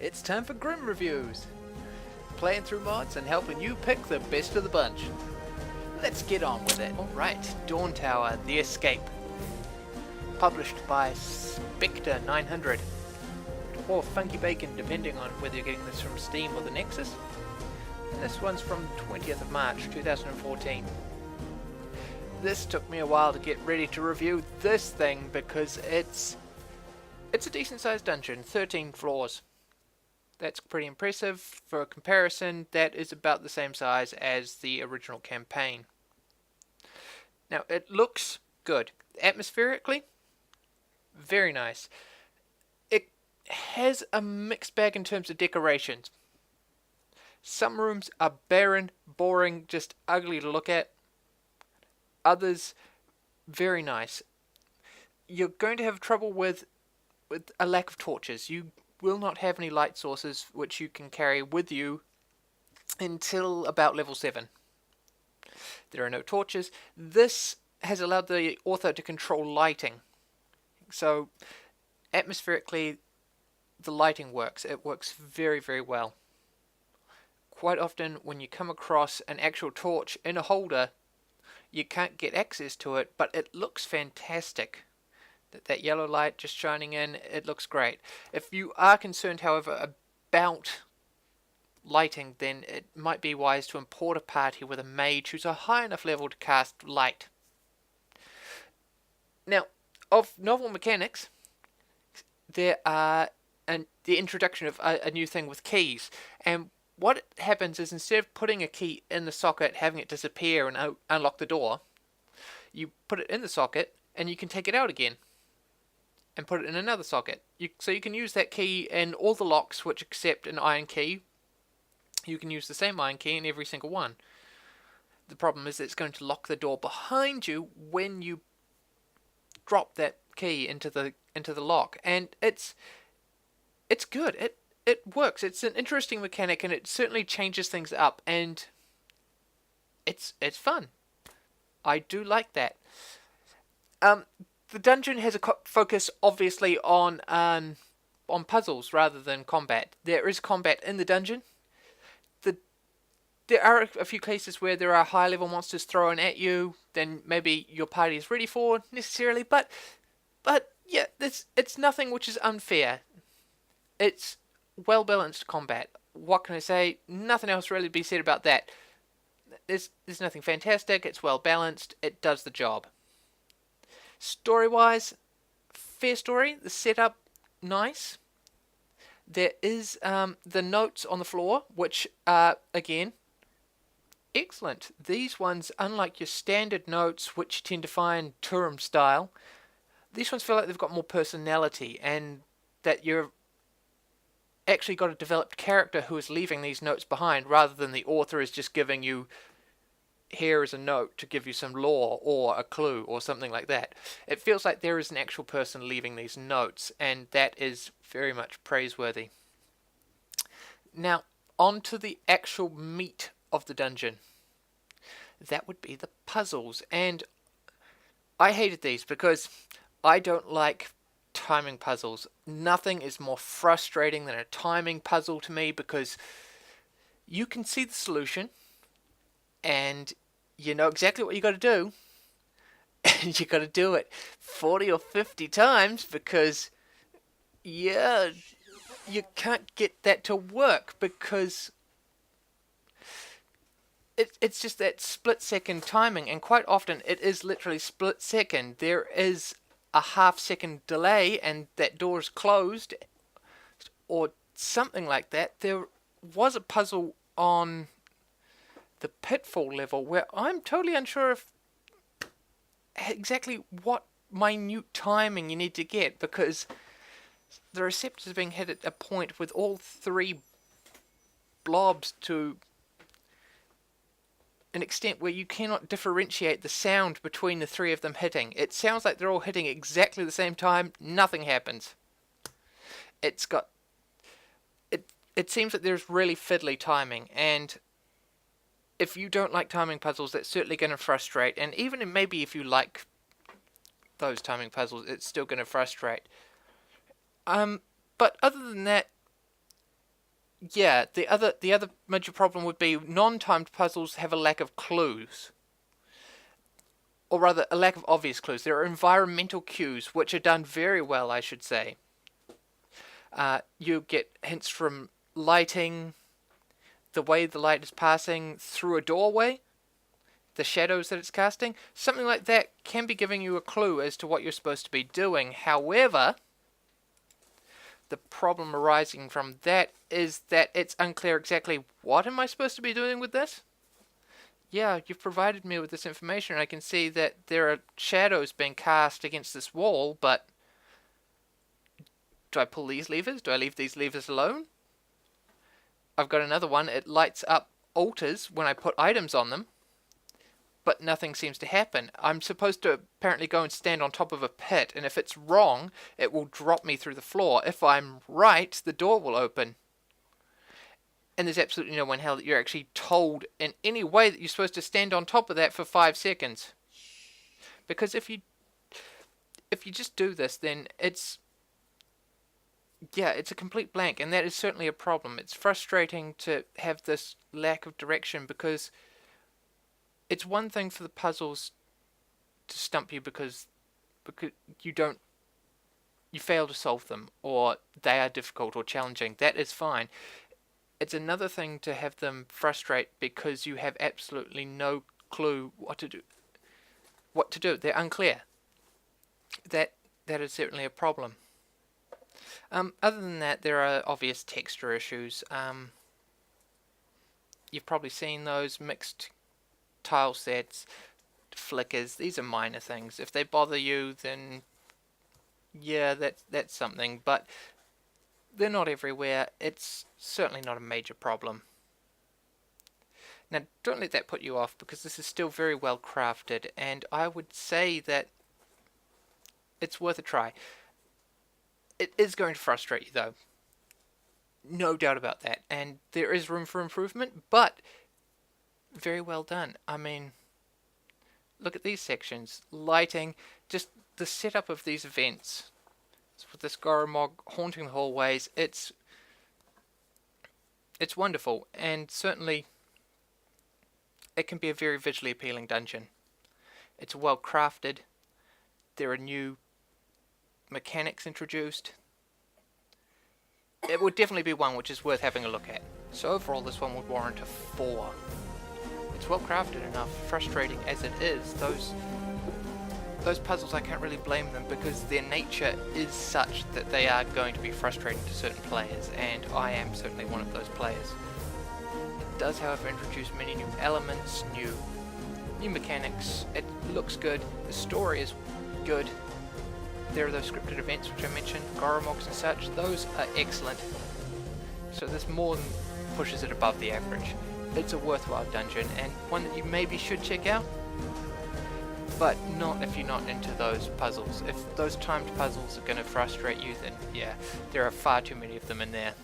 It's time for Grim Reviews. Playing through mods and helping you pick the best of the bunch. Let's get on with it. Alright, Dawn Tower, The Escape. Published by Spectre 900. Or Funky Bacon, depending on whether you're getting this from Steam or the Nexus. And this one's from 20th of March 2014. This took me a while to get ready to review this thing because it's a decent sized dungeon, 13 floors. That's pretty impressive. For a comparison, that is about the same size as the original campaign. Now, it looks good. Atmospherically, very nice. It has a mixed bag in terms of decorations. Some rooms are barren, boring, just ugly to look at. Others, very nice. You're going to have trouble with a lack of torches. You will not have any light sources which you can carry with you until about level 7. There are no torches. This has allowed the author to control lighting. So, atmospherically, the lighting works. It works very, very well. Quite often, when you come across an actual torch in a holder, you can't get access to it, but it looks fantastic. That yellow light just shining in, it looks great. If you are concerned, however, about lighting, then it might be wise to import a party with a mage who's a high enough level to cast light. Now, of novel mechanics, there are the introduction of a new thing with keys. And what happens is, instead of putting a key in the socket, having it disappear and unlock the door, you put it in the socket and you can take it out again and put it in another socket. So you can use that key in all the locks which accept an iron key. You can use the same iron key in every single one. The problem is it's going to lock the door behind you when you drop that key into the lock, and it's good. It works. It's an interesting mechanic, and it certainly changes things up, and it's fun. I do like that. The dungeon has a focus, obviously, on puzzles rather than combat. There is combat in the dungeon. There are a few cases where there are high-level monsters thrown at you, then maybe your party is ready for necessarily, but yeah, it's nothing which is unfair. It's well-balanced combat. What can I say? Nothing else really to be said about that. There's nothing fantastic. It's well-balanced. It does the job. Story-wise, fair story. The setup, nice. There is the notes on the floor, which are, again, excellent. These ones, unlike your standard notes, which you tend to find Turum style, these ones feel like they've got more personality, and that you've actually got a developed character who is leaving these notes behind, rather than the author is just giving you, here is a note to give you some lore or a clue or something like that. It feels like there is an actual person leaving these notes, and that is very much praiseworthy. Now, on to the actual meat of the dungeon. That would be the puzzles, and I hated these because I don't like timing puzzles. Nothing is more frustrating than a timing puzzle to me, because you can see the solution and you know exactly what you got to do, and you got to do it 40 or 50 times because yeah, you can't get that to work because it's just that split-second timing, and quite often it is literally split-second. There is a half-second delay and that door's closed, or something like that. There was a puzzle on the pitfall level where I'm totally unsure of exactly what minute timing you need to get, because the receptors are being hit at a point with all three blobs to an extent where you cannot differentiate the sound between the three of them hitting. It sounds like they're all hitting exactly the same time. Nothing happens. It seems that there's really fiddly timing, and if you don't like timing puzzles, that's certainly going to frustrate. And even maybe if you like those timing puzzles, it's still going to frustrate. But other than that, Yeah, the other major problem would be non-timed puzzles have a lack of clues. Or rather, a lack of obvious clues. There are environmental cues, which are done very well, I should say. You get hints from lighting, the way the light is passing through a doorway, the shadows that it's casting. Something like that can be giving you a clue as to what you're supposed to be doing. However, the problem arising from that is that it's unclear exactly what am I supposed to be doing with this? Yeah, you've provided me with this information. I can see that there are shadows being cast against this wall, but do I pull these levers? Do I leave these levers alone? I've got another one. It lights up altars when I put items on them, but nothing seems to happen. I'm supposed to apparently go and stand on top of a pit, and if it's wrong, it will drop me through the floor. If I'm right, the door will open. And there's absolutely no way in hell that you're actually told in any way that you're supposed to stand on top of that for 5 seconds. Because if you just do this, then it's a complete blank, and that is certainly a problem. It's frustrating to have this lack of direction, because it's one thing for the puzzles to stump you because you fail to solve them, or they are difficult or challenging. That is fine. It's another thing to have them frustrate because you have absolutely no clue what to do. They're unclear. That is certainly a problem. Other than that, there are obvious texture issues. You've probably seen those mixed tile sets, flickers. These are minor things. If they bother you, then yeah, that's something. But they're not everywhere. It's certainly not a major problem. Now, don't let that put you off, because this is still very well crafted, and I would say that it's worth a try. It is going to frustrate you, though. No doubt about that. And there is room for improvement, but very well done. I mean, look at these sections. Lighting, just the setup of these events. So with this Grimrock haunting the hallways, it's wonderful. And certainly, it can be a very visually appealing dungeon. It's well crafted. There are new mechanics introduced. It would definitely be one which is worth having a look at. So overall, this one would warrant a 4. It's well crafted enough, frustrating as it is. Those puzzles, I can't really blame them, because their nature is such that they are going to be frustrating to certain players, and I am certainly one of those players. It does, however, introduce many new elements, new mechanics. It looks good. The story is good. There are those scripted events which I mentioned, Grimrocks and such. Those are excellent. So this more than pushes it above the average. It's a worthwhile dungeon, and one that you maybe should check out, but not if you're not into those puzzles. If those timed puzzles are going to frustrate you, then yeah, there are far too many of them in there.